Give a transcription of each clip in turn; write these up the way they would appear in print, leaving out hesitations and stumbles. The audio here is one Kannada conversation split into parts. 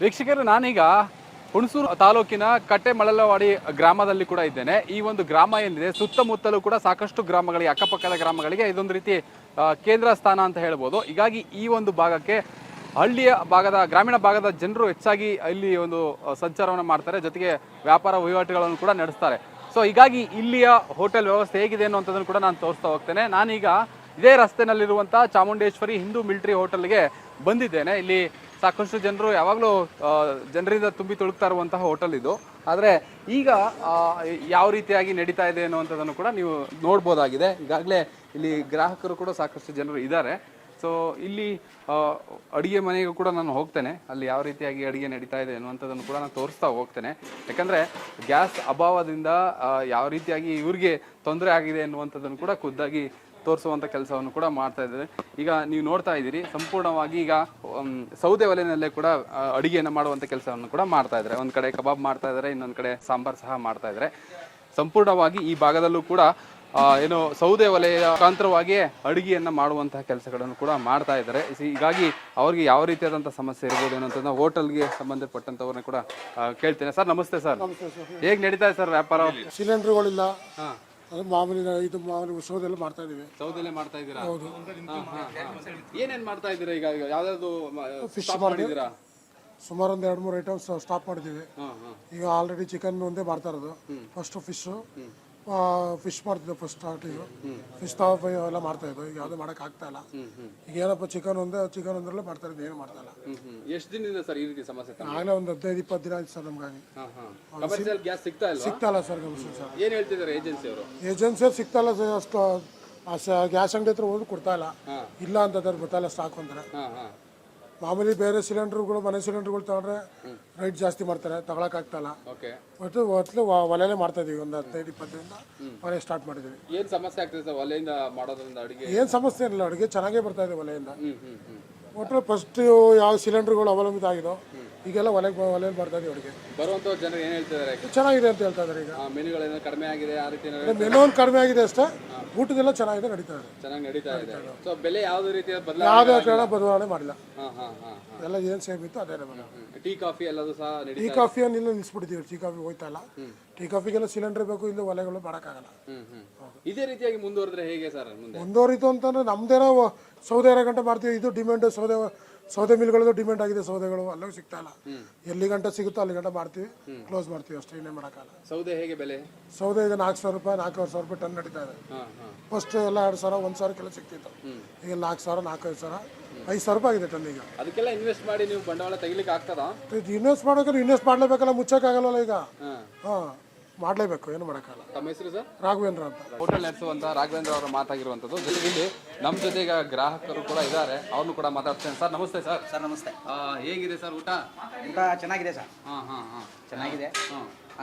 ವೀಕ್ಷಕರು, ನಾನೀಗ ಹುಣಸೂರು ತಾಲೂಕಿನ ಕಟ್ಟೆಮಳಲವಾಡಿ ಗ್ರಾಮದಲ್ಲಿ ಕೂಡ ಇದ್ದೇನೆ. ಈ ಒಂದು ಗ್ರಾಮ ಏನಿದೆ ಸುತ್ತಮುತ್ತಲೂ ಕೂಡ ಸಾಕಷ್ಟು ಗ್ರಾಮಗಳಿಗೆ, ಅಕ್ಕಪಕ್ಕದ ಗ್ರಾಮಗಳಿಗೆ ಇದೊಂದು ರೀತಿ ಕೇಂದ್ರ ಸ್ಥಾನ ಅಂತ ಹೇಳ್ಬೋದು. ಹೀಗಾಗಿ ಈ ಒಂದು ಭಾಗಕ್ಕೆ ಹಳ್ಳಿಯ ಭಾಗದ, ಗ್ರಾಮೀಣ ಭಾಗದ ಜನರು ಹೆಚ್ಚಾಗಿ ಇಲ್ಲಿ ಒಂದು ಸಂಚಾರವನ್ನು ಮಾಡ್ತಾರೆ, ಜೊತೆಗೆ ವ್ಯಾಪಾರ ವಹಿವಾಟುಗಳನ್ನು ಕೂಡ ನಡೆಸ್ತಾರೆ. ಸೊ ಹೀಗಾಗಿ ಇಲ್ಲಿಯ ಹೋಟೆಲ್ ವ್ಯವಸ್ಥೆ ಹೇಗಿದೆ ಅನ್ನುವಂಥದ್ದನ್ನು ಕೂಡ ನಾನು ತೋರಿಸ್ತಾ ಹೋಗ್ತೇನೆ. ನಾನೀಗ ಇದೇ ರಸ್ತೆನಲ್ಲಿರುವಂಥ ಚಾಮುಂಡೇಶ್ವರಿ ಹಿಂದೂ ಮಿಲಿಟರಿ ಹೋಟೆಲ್ಗೆ ಬಂದಿದ್ದೇನೆ. ಇಲ್ಲಿ ಸಾಕಷ್ಟು ಜನರು ಯಾವಾಗಲೂ ಜನರಿಂದ ತುಂಬಿ ತುಳುಕ್ತಾ ಇರುವಂತಹ ಹೋಟೆಲ್ ಇದು. ಆದರೆ ಈಗ ಯಾವ ರೀತಿಯಾಗಿ ನಡೀತಾ ಇದೆ ಅನ್ನುವಂಥದ್ದನ್ನು ಕೂಡ ನೀವು ನೋಡ್ಬೋದಾಗಿದೆ. ಈಗಾಗಲೇ ಇಲ್ಲಿ ಗ್ರಾಹಕರು ಕೂಡ ಸಾಕಷ್ಟು ಜನರು ಇದ್ದಾರೆ. ಸೊ ಇಲ್ಲಿ ಅಡುಗೆ ಮನೆಗೂ ಕೂಡ ನಾನು ಹೋಗ್ತೇನೆ, ಅಲ್ಲಿ ಯಾವ ರೀತಿಯಾಗಿ ಅಡುಗೆ ನಡೀತಾ ಇದೆ ಅನ್ನುವಂಥದ್ದನ್ನು ಕೂಡ ನಾನು ತೋರಿಸ್ತಾ ಹೋಗ್ತೇನೆ. ಯಾಕಂದರೆ ಗ್ಯಾಸ್ ಅಭಾವದಿಂದ ಯಾವ ರೀತಿಯಾಗಿ ಇವ್ರಿಗೆ ತೊಂದರೆ ಆಗಿದೆ ಅನ್ನುವಂಥದ್ದನ್ನು ಕೂಡ ಖುದ್ದಾಗಿ ತೋರಿಸುವಂಥ ಕೆಲಸವನ್ನು ಕೂಡ ಮಾಡ್ತಾ ಇದ್ದಾರೆ. ಈಗ ನೀವು ನೋಡ್ತಾ ಇದ್ದೀರಿ, ಸಂಪೂರ್ಣವಾಗಿ ಈಗ ಸೌದೆ ಒಲೆಯಲ್ಲೇ ಕೂಡ ಅಡುಗೆಯನ್ನು ಮಾಡುವಂಥ ಕೆಲಸವನ್ನು ಕೂಡ ಮಾಡ್ತಾ ಇದ್ದಾರೆ. ಒಂದು ಕಡೆ ಕಬಾಬ್ ಮಾಡ್ತಾ ಇದ್ದಾರೆ, ಇನ್ನೊಂದು ಕಡೆ ಸಾಂಬಾರ್ ಸಹ ಮಾಡ್ತಾ ಇದ್ದಾರೆ. ಸಂಪೂರ್ಣವಾಗಿ ಈ ಭಾಗದಲ್ಲೂ ಕೂಡ ಏನು ಸೌದೆ ಒಲೆಯ ಮುಖಾಂತರವಾಗಿಯೇ ಅಡುಗೆಯನ್ನು ಮಾಡುವಂತಹ ಕೆಲಸಗಳನ್ನು ಕೂಡ ಮಾಡ್ತಾ ಇದ್ದಾರೆ. ಹೀಗಾಗಿ ಅವ್ರಿಗೆ ಯಾವ ರೀತಿಯಾದಂಥ ಸಮಸ್ಯೆ ಇರ್ಬೋದು ಅನ್ನೋಂಥದ್ದು ಹೋಟೆಲ್ಗೆ ಸಂಬಂಧಪಟ್ಟಂಥವ್ರನ್ನ ಕೂಡ ಕೇಳ್ತೇನೆ. ಸರ್ ನಮಸ್ತೆ. ಸರ್ ಹೇಗೆ ನಡೀತಾ ಇದೆ ಸರ್ ವ್ಯಾಪಾರ? ಸಿಲಿಂಡರ್ಗಳಿಲ್ಲ, ಮಾಮೂಲಿ ಇದು ಮಾಮೂಲಿ ಸೌದೆಲ್ಲ ಮಾಡ್ತಾ ಇದೀವಿ. ಸೌದೆಲೆ ಮಾಡ್ತಾ ಇದ್ದೀರಾ? ಹೌದು. ಏನೇನ್ ಮಾಡ್ತಾ ಇದ್ದೀರಾ ಈಗ? ಯಾವ್ದಾದ್ರು ಫಿಶ್ ಮಾಡಿದ್ದೀರಾ? ಸುಮಾರು ಒಂದು 2-3 ಐಟಮ್ಸ್ ಸ್ಟಾಪ್ ಮಾಡಿದ್ದೀವಿ. ಈಗ ಆಲ್ರೆಡಿ ಚಿಕನ್ ಒಂದೇ ಮಾಡ್ತಾ ಇರೋದು. ಫಸ್ಟ್ ಫಿಶ್ ಮಾಡ್ತಿದ್ದೆ, ಫಸ್ಟ್ ಸ್ಟಾರ್ಟಿಂಗು ಫಿಶ್ ತಾವ ಎಲ್ಲ ಮಾಡ್ತಾ ಇದ್ದು. ಈಗ ಯಾವ್ದು ಮಾಡಕ್ ಆಗ್ತಾ ಇಲ್ಲ. ಈಗ ಏನಪ್ಪ ಚಿಕನ್ ಒಂದ್ರಲ್ಲೇ ಮಾಡ್ತಾ ಇದ್ದು, ಏನು ಮಾಡ್ತಾ ಇಲ್ಲ. ಎಷ್ಟು ದಿನದಿಂದ ಸರ್ ಈ ರೀತಿ ಸಮಸ್ಯೆ? ಆಗಲೇ ಒಂದು 15-20 ದಿನ ಆಯ್ತು ಸರ್. ನಮ್ಗಾಗಿ ಗ್ಯಾಸ್ ಸಿಗ್ತಾ ಇಲ್ಲ ಸರ್. ಏನ್ ಹೇಳ್ತಿದ್ದಾರೆ ಏಜೆನ್ಸಿ ಅವರು? ಏಜೆನ್ಸಿ ಸಿಗ್ತಾ ಇಲ್ಲ ಸರ್. ಅಷ್ಟು ಗ್ಯಾಸ್ ಅಂಗಡಿ ಹತ್ರ ಹೋಗಿ ಕೊಡ್ತಾ ಇಲ್ಲ ಅಂತ ಗೊತ್ತಾಯಿಲ್ಲ, ಸ್ಟಾಕ್ ಅಂತಾರೆ. ಮಾಮೂಲಿ ಬೇರೆ ಸಿಲಿಂಡರ್ಗಳು, ಮನೆ ಸಿಲಿಂಡರ್ಗಳು ತಗೊಂಡ್ರೆ ರೈಟ್ ಜಾಸ್ತಿ ಮಾಡ್ತಾರೆ, ತಗೊಳಕ್ ಆಗ್ತಾ ಇಲ್ಲ. ಒಟ್ಟು ಒಲೆಯಲ್ಲೇ ಮಾಡ್ತಾ ಇದೀವಿ. ಒಂದು 15-20 ದಿನದಿಂದ ಒಲೆ ಸ್ಟಾರ್ಟ್ ಮಾಡಿದೀವಿ. ಏನ್ ಸಮಸ್ಯೆ ಆಗ್ತದೆ ಸರ್ ಒಲೆಯಿಂದ ಮಾಡೋದ್ರಿಂದ? ಅಡುಗೆ ಏನ್ ಸಮಸ್ಯೆ ಇಲ್ಲ, ಅಡುಗೆ ಚೆನ್ನಾಗೇ ಬರ್ತಾ ಇದೆ ಒಲೆಯಿಂದ. ಒಟ್ಟು ಫಸ್ಟ್ ಯಾವ ಸಿಲಿಂಡರ್ಗಳು ಅವಲಂಬಿತ ಆಗಿದೋ ಈಗೆಲ್ಲ ಒಲೆಯಲ್ಲಿ ಬರ್ತಾ ಇದೀವಿ ಅಡುಗೆ. ಬರುವಂತ ಜನರು ಏನ್ ಹೇಳ್ತಿದ್ದಾರೆ? ಚೆನ್ನಾಗಿದೆ ಅಂತ ಹೇಳ್ತಾ ಇದಾರೆ. ಈಗ ಮೆನುಗಳೇನೋ ಕಡಿಮೆ ಆಗಿದೆ, ಆ ರೀತಿ ಮೆನು ಒಂದು ಕಡಿಮೆ ಆಗಿದೆ ಅಷ್ಟೇ. ಊಟದೆಲ್ಲ ಚೆನ್ನಾಗಿದೆ, ನಡೀತಾ ಇದೆ. ಚೆನ್ನಾಗಿ ನಡೀತಾ ಇದೆ. ಸೊ ಬೆಲೆ ಯಾವುದೇ ರೀತಿಯ ಬದಲಾವಣೆ ಮಾಡಿಲ್ಲ. ಎಲ್ಲ ಏನ್ ಸೇಮ್ ಇತ್ತು ಅದೇ. ಟೀ ಕಾಫಿ ಎಲ್ಲದೂ ಸಹ ಟೀ ಕಾಫಿಯನ್ನು ಇಲ್ಲ ನಿಲ್ಸ್ಬಿಡ್ತೀವಿ. ಟೀ ಕಾಫಿ ಹೋಯ್ತಾ ಇಲ್ಲ. ಟೀ ಕಾಫಿಗೆಲ್ಲ ಸಿಲಿಂಡರ್ ಬೇಕು, ಇಲ್ಲಿ ಒಲೆಗಳು ಮಾಡೋಕ್ಕಾಗಲ್ಲ. ಇದೇ ರೀತಿಯಾಗಿ ಮುಂದುವರೆದ್ರೆ ಹೇಗೆ ಸರ್? ಮುಂದುವರಿತು ಅಂತಂದ್ರೆ ನಮ್ದೇನೋ ಸೌದೆ 2 ಗಂಟೆ ಮಾಡ್ತೀವಿ. ಇದು ಡಿಮ್ಯಾಂಡ್ ಸೌದೆ ಮಿಲ್ಗಳದ್ದು ಡಿಮ್ಯಾಂಡ್ ಆಗಿದೆ. ಸೌದೆಗಳು ಅಲ್ಲೂ ಸಿಗ್ತಾ ಇಲ್ಲ. ಎಲ್ಲಿ ಗಂಟೆ ಸಿಗುತ್ತೋ ಅಲ್ಲಿ ಗಂಟೆ ಮಾಡ್ತೀವಿ, ಕ್ಲೋಸ್ ಮಾಡ್ತೀವಿ ಅಷ್ಟೇ. ಇನ್ನೇ ಮಾಡೋಕ್ಕಲ್ಲ. ಸೌದೆ ಹೇಗೆ ಬೆಲೆ? ಸೌದೆ ಈಗ 4,000 ರೂಪಾಯಿ, 4,500 ಟನ್ ನಡೀತಾ ಇದೆ. ಫಸ್ಟ್ ಎಲ್ಲ 2,000, 1,000 ಸಿಕ್ತಿತ್ತು. ಈಗ 4,000, 4,500, 5,000 ರೂಪಾಯಿ ಆಗಿದೆ ಟನ್. ಈಗ ಅದಕ್ಕೆಲ್ಲ ಇನ್ವೆಸ್ಟ್ ಮಾಡಿ ನೀವು ಬಂಡವಾಳ ತೆಗಿಲಿಕ್ಕೆ ಆಗ್ತದಾ? ಇನ್ವೆಸ್ಟ್ ಮಾಡೋಕೆ ಇನ್ವೆಸ್ಟ್ ಮಾಡ್ಲೇಬೇಕಲ್ಲ, ಮುಚ್ಚಕ್ಕಾಗಲ್ಲ. ಈಗ ಮಾಡಲೇಬೇಕು, ಏನು ಮಾಡೋಕ್ಕಲ್ಲ. ತಮ್ಮ ಹೆಸರು ಸರ್? ರಾಘವೇಂದ್ರ ಅಂತ. ಹೋಟೆಲ್ ನಡೆಸುವಂತ ರಾಘವೇಂದ್ರ ಅವರ ಮಾತಾಗಿರುವಂಥದ್ದು. ಜೊತೆಗೆ ಇಲ್ಲಿ ನಮ್ಮ ಜೊತೆ ಈಗ ಗ್ರಾಹಕರು ಕೂಡ ಇದ್ದಾರೆ, ಅವ್ರನ್ನು ಕೂಡ ಮಾತಾಡ್ತೇನೆ. ಸರ್ ನಮಸ್ತೆ. ಸರ್ ಸರ್ ನಮಸ್ತೆ. ಹೇಗಿದೆ ಸರ್ ಊಟ? ಊಟ ಚೆನ್ನಾಗಿದೆ ಸರ್. ಚೆನ್ನಾಗಿದೆ.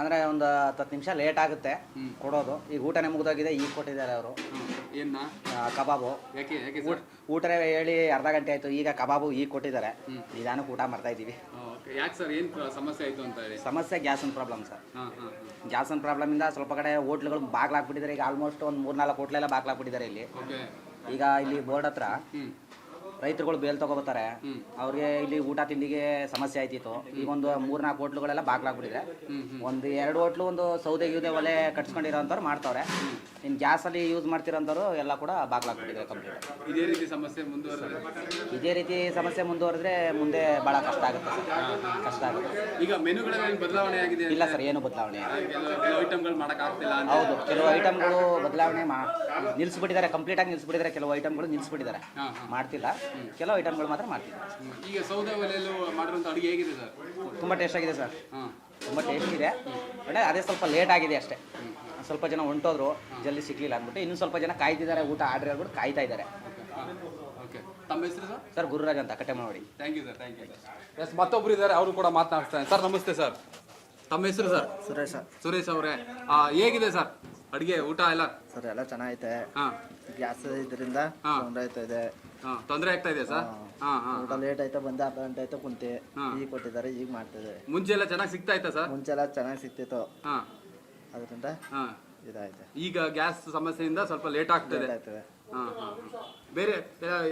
ಅಂದರೆ ಒಂದು 10 ನಿಮಿಷ ಲೇಟ್ ಆಗುತ್ತೆ ಕೊಡೋದು. ಈಗ ಊಟನೇ ಮುಗಿದೋಗಿದೆ, ಈಗ ಕೊಟ್ಟಿದ್ದಾರೆ ಅವರು. ಏನ? ಕಬಾಬು. ಊಟನೇ ಹೇಳಿ ಅರ್ಧ ಗಂಟೆ ಆಯಿತು, ಈಗ ಕಬಾಬು ಈಗ ಕೊಟ್ಟಿದ್ದಾರೆ. ನಿಧಾನಕ್ಕೆ ಊಟ ಮಾಡ್ತಾ ಇದ್ದೀವಿ. ಯಾಕೆ ಸರ್, ಏನು ಸಮಸ್ಯೆ ಆಯಿತು ಅಂತ ಹೇಳಿ? ಸಮಸ್ಯೆ ಗ್ಯಾಸಿನ ಪ್ರಾಬ್ಲಮ್ ಸರ್. ಗ್ಯಾಸಿನ ಪ್ರಾಬ್ಲಮಿಂದ ಸ್ವಲ್ಪ ಕಡೆ ಹೋಟ್ಲುಗಳು ಬಾಗ್ಲಾಕ್ಬಿಟ್ಟಿದ್ದಾರೆ. ಈಗ ಆಲ್ಮೋಸ್ಟ್ ಒಂದು 3-4 ಹೋಟ್ಲೆಲ್ಲ ಬಾಗ್ಲಾಕ್ಬಿಟ್ಟಿದ್ದಾರೆ ಇಲ್ಲಿ. ಈಗ ಇಲ್ಲಿ ಬೋರ್ಡ್ ಹತ್ರ ರೈತರುಗಳು ಬೇಲ್ ತಗೋಬರ್ತಾರೆ. ಅವ್ರಿಗೆ ಇಲ್ಲಿ ಊಟ ತಿಂಡಿಗೆ ಸಮಸ್ಯೆ ಆಯ್ತಿತ್ತು. ಈಗ ಒಂದು 3-4 ಹೋಟ್ಲುಗಳೆಲ್ಲ ಬಾಗ್ಲಾಗ್ಬಿಟ್ಟಿದೆ. ಒಂದು 2 ಹೋಟ್ಲು ಒಂದು ಸೌದೆ ಒಲೆ ಕಟ್ಸ್ಕೊಂಡಿರೋಂಥವ್ರು ಮಾಡ್ತಾವ್ರೆ. ಇನ್ನು ಗ್ಯಾಸಲ್ಲಿ ಯೂಸ್ ಮಾಡ್ತಿರೋಂಥವ್ರು ಎಲ್ಲ ಕೂಡ ಬಾಗ್ಲಾಗ್ಬಿಟ್ಟಿದೆ ಕಂಪ್ಲೀಟ್. ಇದೇ ರೀತಿ ಸಮಸ್ಯೆ ಮುಂದುವರೆದ್ರೆ ಮುಂದೆ ಭಾಳ ಕಷ್ಟ ಆಗುತ್ತೆ. ಕಷ್ಟ ಆಗುತ್ತೆ. ಈಗ ಮೆನುಗಳಲ್ಲಿ ಬದಲಾವಣೆ ಆಗಿದೆ? ಇಲ್ಲ ಸರ್, ಏನು ಬದಲಾವಣೆ. ಐಟಮ್ಗಳು ಮಾಡೋಕ್ಕಾಗ್ತಿಲ್ಲ. ಹೌದು, ಕೆಲವು ಐಟಮ್ಗಳು ಬದಲಾವಣೆ ನಿಲ್ಲಿಸ್ಬಿಟ್ಟಿದ್ದಾರೆ, ಕಂಪ್ಲೀಟಾಗಿ ನಿಲ್ಲಿಸ್ಬಿಟ್ಟಿದ್ದಾರೆ. ಕೆಲವು ಐಟಮ್ಗಳು ನಿಲ್ಲಿಸ್ಬಿಟ್ಟಿದ್ದಾರೆ, ಮಾಡ್ತಿಲ್ಲ. ಕೆಲವು ಐಟಮ್ಗಳು ಮಾತ್ರ ಮಾಡ್ತಿದ್ದಾರೆ. ಈಗ ಸೌದೆ ಒಲೆಯಲ್ಲೂ ಮಾಡಿರುವಂಥ ಅಡುಗೆ ಹೇಗಿದೆ ಸರ್? ತುಂಬ ಟೇಸ್ಟ್ ಆಗಿದೆ ಸರ್. ತುಂಬ ಟೇಸ್ಟ್ ಇದೆ. ಬಟ್ ಅದೇ ಸ್ವಲ್ಪ ಲೇಟ್ ಆಗಿದೆ ಅಷ್ಟೇ. ಸ್ವಲ್ಪ ಜನ ಹೊಂಟೋದ್ರು, ಜಲ್ದಿ ಸಿಗ್ಲಿಲ್ಲ ಅಂದ್ಬಿಟ್ಟು. ಇನ್ನೂ ಸ್ವಲ್ಪ ಜನ ಕಾಯ್ತಿದ್ದಾರೆ, ಊಟ ಆರ್ಡರ್ ಹೇಳ್ಬಿಟ್ಟು ಕಾಯ್ತಾ ಇದ್ದಾರೆ. ತಮ್ಮ ಹೆಸರು ಸರ್? ಸರ್ ಗುರುರಾಜ್ ಅಂತ, Kattemalavadi. Thank you sir. Yes, ಮತ್ತೊಬ್ರು ಇದ್ದಾರೆ, ಅವರು ಕೂಡ ಮಾತನಾಡ್ತಾರೆ. ಸರ್ ನಮಸ್ತೆ. ಸರ್ ತಮ್ಮ ಹೆಸರು? ಸರ್ ಸುರೇಶ್. ಸುರೇಶ್ ಅವರೇ, ಹೇಗಿದೆ ಸರ್ ಅಡುಗೆ ಊಟ ಎಲ್ಲ? ಸರ್ ಎಲ್ಲ ಚೆನ್ನಾಗೈತೆ. ಗ್ಯಾಸ್ ಇದರಿಂದ ತೊಂದರೆ ಆಯ್ತಾ ಇದೆ. ತೊಂದರೆ ಆಗ್ತಾ ಇದೆ ಸರ್? ಊಟ ಲೇಟ್ ಆಯ್ತಾ, ಬಂದ ಅರ್ಧ ಗಂಟೆ ಆಯ್ತಾ ಕುಂತೆ. ಈಗ ಕೊಟ್ಟಿದ್ದಾರೆ, ಈಗ ಮಾಡ್ತಿದ್ದಾರೆ. ಮುಂಚೆ ಎಲ್ಲ ಚೆನ್ನಾಗಿ ಸಿಗ್ತಾ ಇತ್ತಾ ಸರ್? ಮುಂಚೆ ಎಲ್ಲ ಚೆನ್ನಾಗಿ ಸಿಗ್ತಿತ್ತು, ಅದರಿಂದ ಇದಾಯ್ತು. ಈಗ ಗ್ಯಾಸ್ ಸಮಸ್ಯೆಯಿಂದ ಸ್ವಲ್ಪ ಲೇಟ್ ಆಗ್ತದೆ. ಬೇರೆ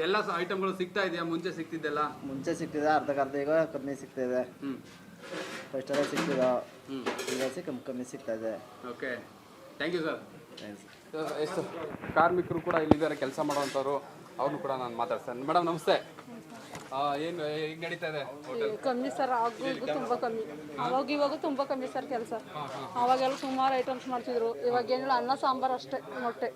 ಎಲ್ಲ ಐಟಮ್ಗಳು ಸಿಗ್ತಾ ಇದೆಯಾ? ಮುಂಚೆ ಸಿಗ್ತಿದ್ದೆಲ್ಲ? ಮುಂಚೆ ಸಿಗ್ತಿದೆ, ಅರ್ಧಕ್ಕರ್ಧ ಈಗ ಕಮ್ಮಿ ಸಿಗ್ತಿದೆ. ಫಸ್ಟ್ ಎಲ್ಲ ಸಿಗ್ತಿದ, ಈಗ ಕಮ್ಮಿ ಸಿಗ್ತಾ ಇದೆ. Okay, thank you sir. Thanks. ಎಷ್ಟು ಕಾರ್ಮಿಕರು ಕೂಡ ಇಲ್ಲಿದ್ದಾರೆ ಕೆಲಸ ಮಾಡುವಂಥವ್ರು, ಅವ್ರನ್ನು ಕೂಡ ನಾನು ಮಾತಾಡ್ತೇನೆ. ಮೇಡಮ್ ನಮಸ್ತೆ. ಏನು ಹೇಗೆ ನಡೀತಾ ಇದೆ ಹೋಟೆಲ್? ಕಮ್ಮಿ ಸರ್, ಆಗೋದು ತುಂಬ ಕಮ್ಮಿ. ಇವಾಗ ತುಂಬ ಕಮ್ಮಿ ಸರ್ ಕೆಲಸ. ಅವಾಗೆಲ್ಲ ಸುಮಾರು ಐಟಮ್ಸ್ ಮಾಡ್ತಿದ್ರು, ಇವಾಗ ಏನಿಲ್ಲ ಅನ್ನ ಸಾಂಬಾರು ಅಷ್ಟೇ, ಮೊಟ್ಟೆ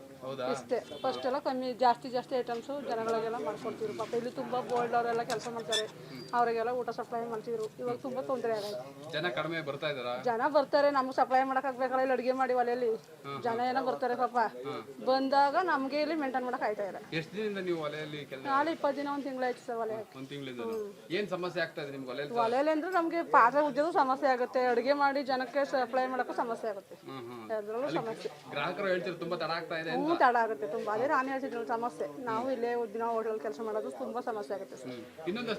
ಇಷ್ಟೇ. ಫಸ್ಟ್ ಎಲ್ಲ ಕಮ್ಮಿ, ಜಾಸ್ತಿ ಐಟಮ್ಸು ಜನಗಳಿಗೆಲ್ಲ ಮಾಡ್ಕೊಡ್ತಿದ್ರು. ಪಾಪ ಇಲ್ಲಿ ತುಂಬ ಬೋಲ್ಡ್ ಅವರೆಲ್ಲ ಕೆಲಸ ಮಾಡ್ತಾರೆ, ಅವರಿಗೆಲ್ಲ ಊಟ ಸಪ್ಲೈ ಮಾಡ್ತಿದ್ರು. ಇವಾಗ ತುಂಬ ತೊಂದರೆ ಆಗಿದೆ. ಜನ ಕಡಿಮೆ ಬರ್ತಾ ಇದ್ದಾರಾ? ಜನ ಬರ್ತಾರೆ, ನಮ್ಗೆ ಸಪ್ಲೈ ಮಾಡೋಕ್ಕಾಗಬೇಕಲ್ಲ, ಇಲ್ಲಿ ಅಡುಗೆ ಮಾಡಿ ಒಲೆಯಲ್ಲಿ ಜನ ಏನೋ ಬರ್ತಾರೆ ಪಾಪ. ಬಂದಾಗ ನಮಗೆ ಇಲ್ಲಿ ಮೇಂಟೈನ್ ಮಾಡೋಕೆ ಆಯ್ತಾ ಇಲ್ಲ. ಎಷ್ಟು ದಿನದಿಂದ ನೀವು ಒಲೆಯಲ್ಲಿ ಕೆಲಸ? ನಾಳೆ 20 ದಿನ, 1 ತಿಂಗಳಾಯ್ತು ಸರ್ ಒಲೆ. ಒಂದು ತಿಂಗಳಿಂದ ಏನು ಸಮಸ್ಯೆ ಆಗ್ತಾ ಇದೆ ನಿಮ್ಗೆ ಒಲೆಯಲ್ಲಿ? ಒಲೆಯಲ್ಲಿ ಅಂದ್ರೆ ನಮಗೆ ಪಾತ್ರೆ ಉಜ್ಜೋದು ಸಮಸ್ಯೆ ಆಗುತ್ತೆ, ಅಡುಗೆ ಮಾಡಿ ಜನಕ್ಕೆ ಸಪ್ಲೈ ಮಾಡೋಕ್ಕೂ ಸಮಸ್ಯೆ ಆಗುತ್ತೆ. ಅದರಲ್ಲೂ ಸಮಸ್ಯೆ. ಗ್ರಾಹಕರು ಹೇಳ್ತಿದ್ರು ತುಂಬಾ ತಡ ಆಗ್ತಾ ಇದೆ. ತಡ ಆಗುತ್ತೆ ತುಂಬ. ಅದೇ ನಾನು ಹೇಳ್ತಿದ್ದೀನಿ ಸಮಸ್ಯೆ. ನಾವು ಇಲ್ಲೇ ದಿನ ಹೋಟೆಲ್ ಕೆಲಸ ಮಾಡೋದು ತುಂಬ ಸಮಸ್ಯೆ ಆಗುತ್ತೆ ಸರ್. ಇನ್ನೊಂದು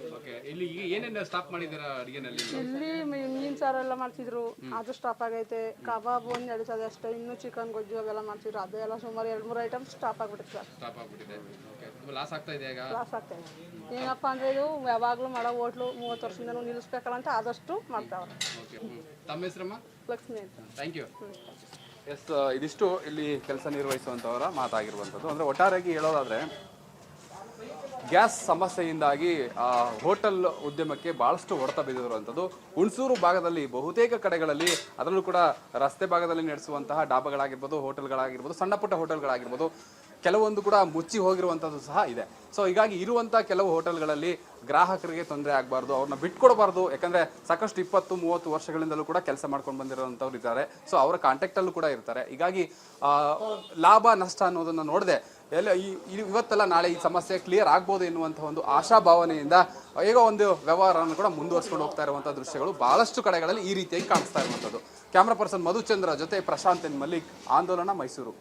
ಇಲ್ಲಿ ಏನೇನು ಸ್ಟಾಪ್ ಮಾಡಿದ್ದೀರಾ ಅಡುಗೆನಲ್ಲಿ? ಇಲ್ಲಿ ಮೀನು ಸಾರು ಎಲ್ಲ ಮಾಡ್ತಿದ್ರು, ಅದು ಸ್ಟಾಪ್ ಆಗೈತೆ. ಕಬಾಬ್ ಒಂದು ನಡೀತದೆ ಅಷ್ಟೇ, ಇನ್ನೂ ಚಿಕನ್ ಗೊಜ್ಜು ಅವೆಲ್ಲ ಮಾಡ್ತಿದ್ರು, ಅದೆಲ್ಲ ಸುಮಾರು 2-3 ಐಟಮ್ ಸ್ಟಾಪ್ ಆಗ್ಬಿಟ್ಟಿತ್ತು ಸರ್. ಸ್ಟಾಪ್ ಆಗ್ಬಿಟ್ಟಿದೆ. ಲಾಸ್ ಆಗ್ತಾ ಇದೆ ಈಗ? ಲಾಸ್ ಆಗ್ತಾ ಇದೆ. ಏನಪ್ಪ ಅಂದರೆ ಇದು ಯಾವಾಗಲೂ ಮಾಡೋ ಹೋಟ್ಲು 30 ವರ್ಷದಿಂದ ನಿಲ್ಲಿಸ್ಬೇಕಲ್ಲ ಅಂತ ಆದಷ್ಟು ಮಾಡ್ತಾವ್ರೆ. ಓಕೆ, ತಮ್ಮ ಹೆಸರಮ್ಮ? ಲಕ್ಷ್ಮಿ ಅಂತ. Thank you. ಎಸ್, ಇದಿಷ್ಟು ಇಲ್ಲಿ ಕೆಲಸ ನಿರ್ವಹಿಸುವಂಥವರ ಮಾತಾಗಿರುವಂಥದ್ದು. ಅಂದರೆ ಒಟ್ಟಾರೆಯಾಗಿ ಹೇಳೋದಾದರೆ ಗ್ಯಾಸ್ ಸಮಸ್ಯೆಯಿಂದಾಗಿ ಹೋಟೆಲ್ ಉದ್ಯಮಕ್ಕೆ ಭಾಳಷ್ಟು ಹೊಡೆತ ಬಿದ್ದಿರುವಂಥದ್ದು. ಹುಣಸೂರು ಭಾಗದಲ್ಲಿ ಬಹುತೇಕ ಕಡೆಗಳಲ್ಲಿ, ಅದರಲ್ಲೂ ಕೂಡ ರಸ್ತೆ ಭಾಗದಲ್ಲಿ ನಡೆಸುವಂತಹ ಡಾಬಾಗಳಾಗಿರ್ಬೋದು, ಹೋಟೆಲ್ಗಳಾಗಿರ್ಬೋದು, ಸಣ್ಣ ಪುಟ್ಟ ಹೋಟೆಲ್ಗಳಾಗಿರ್ಬೋದು, ಕೆಲವೊಂದು ಕೂಡ ಮುಚ್ಚಿ ಹೋಗಿರುವಂಥದ್ದು ಸಹ ಇದೆ. ಸೊ ಹೀಗಾಗಿ ಇರುವಂಥ ಕೆಲವು ಹೋಟೆಲ್ಗಳಲ್ಲಿ ಗ್ರಾಹಕರಿಗೆ ತೊಂದರೆ ಆಗಬಾರ್ದು, ಅವ್ರನ್ನ ಬಿಟ್ಕೊಡಬಾರ್ದು. ಯಾಕಂದರೆ ಸಾಕಷ್ಟು 20-30 ವರ್ಷಗಳಿಂದಲೂ ಕೂಡ ಕೆಲಸ ಮಾಡ್ಕೊಂಡು ಬಂದಿರೋಂಥವ್ರು ಇದ್ದಾರೆ. ಸೊ ಅವರ ಕಾಂಟ್ಯಾಕ್ಟಲ್ಲೂ ಕೂಡ ಇರ್ತಾರೆ. ಹೀಗಾಗಿ ಲಾಭ ನಷ್ಟ ಅನ್ನೋದನ್ನು ನೋಡದೆ ಇವತ್ತೆಲ್ಲ ನಾಳೆ ಈ ಸಮಸ್ಯೆ ಕ್ಲಿಯರ್ ಆಗ್ಬೋದು ಎನ್ನುವಂಥ ಒಂದು ಆಶಾಭಾವನೆಯಿಂದ ಈಗ ಒಂದು ವ್ಯವಹಾರವನ್ನು ಕೂಡ ಮುಂದುವರ್ಸ್ಕೊಂಡು ಹೋಗ್ತಾ ಇರುವಂಥ ದೃಶ್ಯಗಳು ಭಾಳಷ್ಟು ಕಡೆಗಳಲ್ಲಿ ಈ ರೀತಿಯಾಗಿ ಕಾಣಿಸ್ತಾ ಇರುವಂಥದ್ದು. ಕ್ಯಾಮ್ರಾ ಪರ್ಸನ್ ಮಧುಚಂದ್ರ ಜೊತೆ ಪ್ರಶಾಂತ್ ಎನ್ ಮಲ್ಲಿಕ್, ಆಂದೋಲನ, ಮೈಸೂರು.